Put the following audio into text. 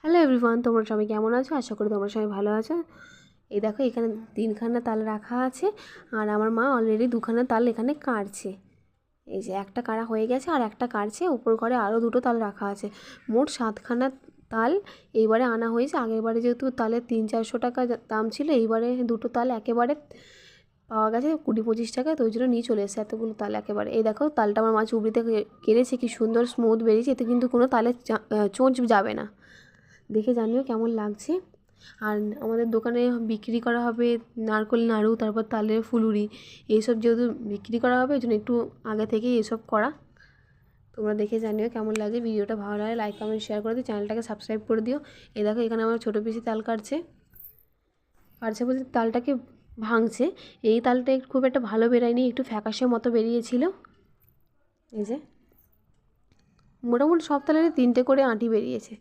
Hello everyone, তোমরা সবাই কেমন আছো? আশা করি তোমরা সবাই ভালো আছো। এই দেখো, এখানে 3খানা তাল রাখা আছে, আর আমার মা অলরেডি 2খানা তাল এখানে কাটছে। এই যে একটা কাটা হয়ে গেছে আর একটা কাটছে। উপর ঘরে আরও 2টো তাল রাখা আছে। মোট 7খানা তাল এইবারে আনা হয়েছে। আগেরবারে যেহেতু তালের 300-400 টাকা দাম ছিল, এইবারে 2টো তাল একেবারে পাওয়া গেছে 20-25 টাকায়, তো ওই জন্য নিয়ে চলে এসেছে এতগুলো তাল একেবারে। এই দেখো, তালটা আমার মা চুবড়িতে কেড়েছে, কি সুন্দর স্মুথ বেরিয়েছে। এতে কিন্তু কোনো তালের চোঁচ যাবে না। দেখে জানিও কেমন লাগছে। আর আমাদের দোকানে বিক্রি করা হবে নারকেল নাড়ু, তারপর তালের ফুলুরি, এইসব যেহেতু বিক্রি করা হবে ওই জন্য একটু আগে থেকেই এসব করা। তোমরা দেখে জানিও কেমন লাগে। ভিডিওটা ভালো লাগে লাইক কমেন্ট শেয়ার করে দিও, চ্যানেলটাকে সাবস্ক্রাইব করে দিও। এই দেখো, এখানে আমার ছোটো পিসি তাল কাটছে বলতে তালটাকে ভাঙছে। এই তালটা খুব একটা ভালো বেরায়নি, একটু ফ্যাকাশে মতো বেরিয়েছিল। এই যে মোটামুটি সব তালেরই 3টে করে আঁটি বেরিয়েছে।